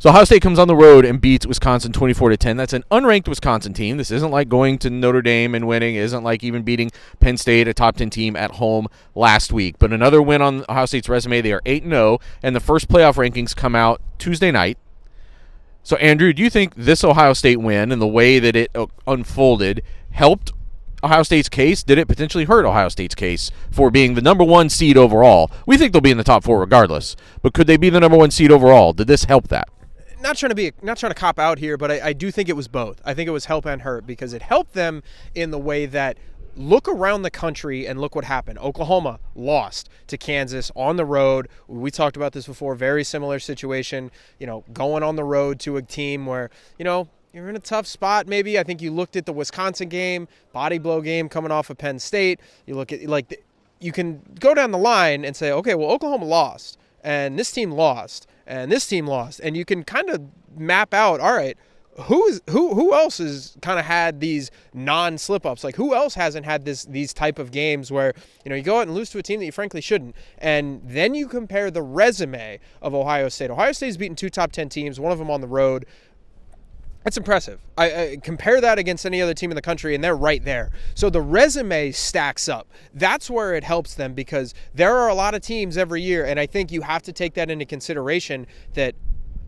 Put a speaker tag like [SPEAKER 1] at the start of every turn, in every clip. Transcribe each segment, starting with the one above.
[SPEAKER 1] So Ohio State comes on the road and beats Wisconsin 24-10. That's an unranked Wisconsin team. This isn't like going to Notre Dame and winning. It isn't like even beating Penn State, a top 10 team at home last week. But another win on Ohio State's resume. They are 8-0, and the first playoff rankings come out Tuesday night. So, Andrew, do you think this Ohio State win and the way that it unfolded helped Ohio State's case? Did it potentially hurt Ohio State's case for being the number one seed overall? We think they'll be in the top four regardless, but could they be the number one seed overall? Did this help that?
[SPEAKER 2] Not trying to cop out here, but I do think it was both. I think it was help and hurt because it helped them in the way that look around the country and look what happened. Oklahoma lost to Kansas on the road. We talked about this before. Very similar situation, going on the road to a team where, you're in a tough spot maybe. I think you looked at the Wisconsin game, body blow game coming off of Penn State. You look at, you can go down the line and say, okay, well, Oklahoma lost, and this team lost, and this team lost. And you can kind of map out, all right, who else has kind of had these non-slip-ups? Like, who else hasn't had these type of games where, you go out and lose to a team that you frankly shouldn't? And then you compare the resume of Ohio State. Ohio State's beaten two top 10 teams, one of them on the road. That's impressive. I compare that against any other team in the country, and they're right there. So the resume stacks up. That's where it helps them because there are a lot of teams every year, and I think you have to take that into consideration that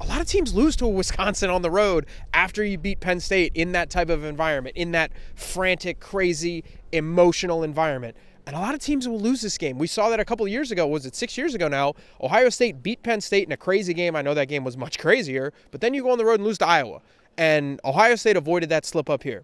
[SPEAKER 2] a lot of teams lose to Wisconsin on the road after you beat Penn State in that type of environment, in that frantic, crazy, emotional environment. And a lot of teams will lose this game. We saw that a couple of years ago. Was it 6 years ago now? Ohio State beat Penn State in a crazy game. I know that game was much crazier, but then you go on the road and lose to Iowa. And Ohio State avoided that slip up here.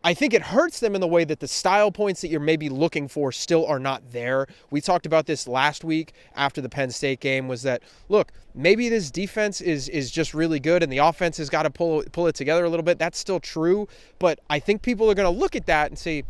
[SPEAKER 2] I think it hurts them in the way that the style points that you're maybe looking for still are not there. We talked about this last week after the Penn State game was that, look, maybe this defense is just really good and the offense has got to pull it together a little bit. That's still true. But I think people are going to look at that and say,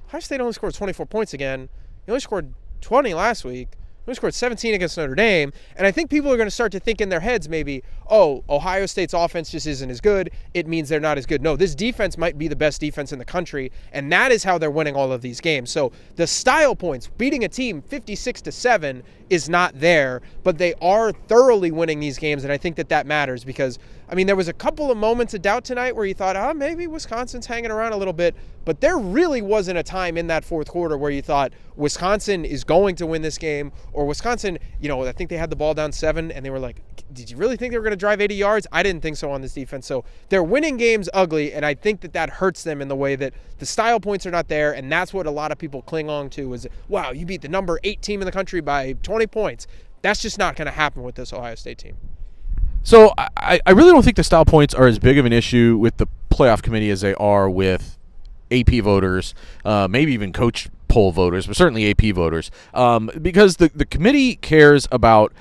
[SPEAKER 2] Ohio State only scored 24 points again. They only scored 20 last week. We scored 17 against Notre Dame, and I think people are going to start to think in their heads maybe, oh, Ohio State's offense just isn't as good. It means they're not as good. No, this defense might be the best defense in the country, and that is how they're winning all of these games. So the style points, beating a team 56-7 is not there, but they are thoroughly winning these games, and I think that matters because, there was a couple of moments of doubt tonight where you thought, maybe Wisconsin's hanging around a little bit, but there really wasn't a time in that fourth quarter where you thought Wisconsin is going to win this game, or Wisconsin, I think they had the ball down 7, and they were like, did you really think they were going to drive 80 yards? I didn't think so on this defense. So they're winning games ugly, and I think that hurts them in the way that the style points are not there, and that's what a lot of people cling on to is, wow, you beat the number 8 team in the country by 20 points. That's just not going to happen with this Ohio State team.
[SPEAKER 1] So I really don't think the style points are as big of an issue with the playoff committee as they are with AP voters, maybe even coach poll voters, but certainly AP voters, because the committee cares about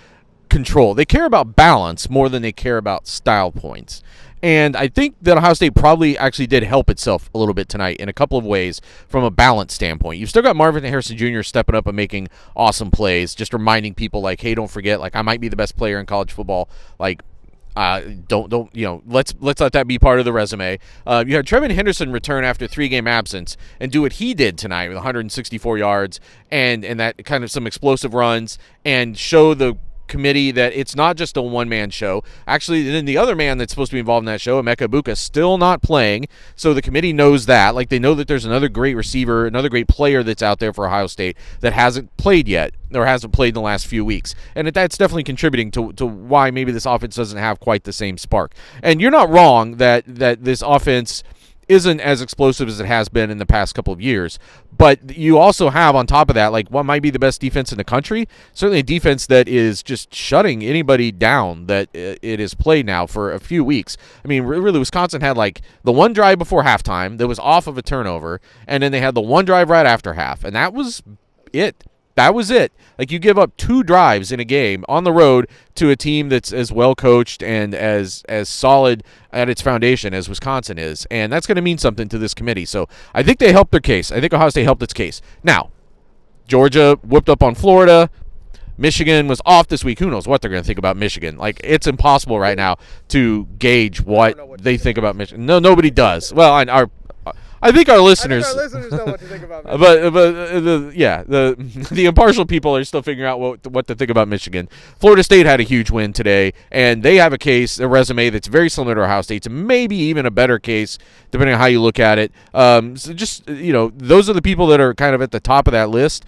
[SPEAKER 1] control. They care about balance more than they care about style points. And I think that Ohio State probably actually did help itself a little bit tonight in a couple of ways from a balance standpoint. You've still got Marvin Harrison Jr. stepping up and making awesome plays, just reminding people like, hey, don't forget, like, I might be the best player in college football. Like, let's let that be part of the resume. You had Trevin Henderson return after 3-game absence and do what he did tonight with 164 yards and that kind of some explosive runs and show the committee that it's not just a one-man show. Actually, then the other man that's supposed to be involved in that show, Emeka Egbuka, still not playing. So the committee knows that. Like, they know that there's another great receiver, another great player that's out there for Ohio State that hasn't played yet or hasn't played in the last few weeks. And that's definitely contributing to why maybe this offense doesn't have quite the same spark. And you're not wrong that this offense isn't as explosive as it has been in the past couple of years. But you also have, on top of that, like what might be the best defense in the country, certainly a defense that is just shutting anybody down that it has played now for a few weeks. Really, Wisconsin had like the one drive before halftime that was off of a turnover, and then they had the one drive right after half, and that was it. That was it. Like, you give up 2 drives in a game on the road to a team that's as well coached and as solid at its foundation as Wisconsin is, and that's going to mean something to this committee. So I think they helped their case. I think Ohio State helped its case. Now, Georgia whooped up on Florida. Michigan was off this week. Who knows what they're going to think about Michigan? Like, it's impossible right now to gauge what they think about Michigan. No, nobody does. Well, I think our listeners,
[SPEAKER 2] our listeners know what to think about
[SPEAKER 1] Michigan. The impartial people are still figuring out what to think about Michigan. Florida State had a huge win today, and they have a resume that's very similar to Ohio State's, maybe even a better case, depending on how you look at it. So just, those are the people that are kind of at the top of that list.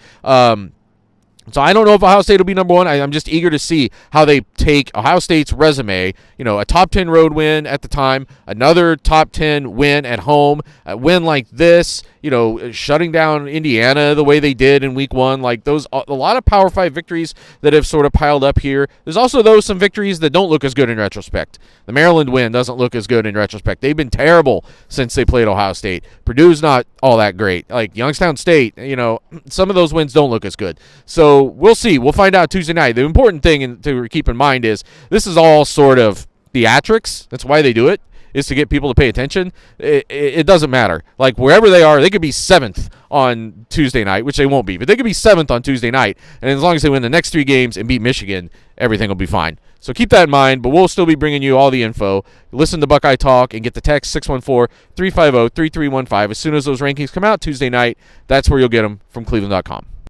[SPEAKER 1] So I don't know if Ohio State will be number one. I'm just eager to see how they take Ohio State's resume, a top 10 road win at the time, another top 10 win at home, a win like this, shutting down Indiana the way they did in week 1. Like those, a lot of Power 5 victories that have sort of piled up here. There's also some victories that don't look as good in retrospect. The Maryland win doesn't look as good in retrospect. They've been terrible since they played Ohio State. Purdue's not all that great. Like Youngstown State, some of those wins don't look as good. So we'll see. We'll find out Tuesday night. The important thing to keep in mind is this is all sort of theatrics. That's why they do it, is to get people to pay attention. It doesn't matter. Like wherever they are, they could be 7th on Tuesday night, which they won't be, but they could be 7th on Tuesday night. And as long as they win the next 3 games and beat Michigan, everything will be fine. So keep that in mind, but we'll still be bringing you all the info. Listen to Buckeye Talk and get the text 614-350-3315. As soon as those rankings come out Tuesday night, that's where you'll get them from cleveland.com.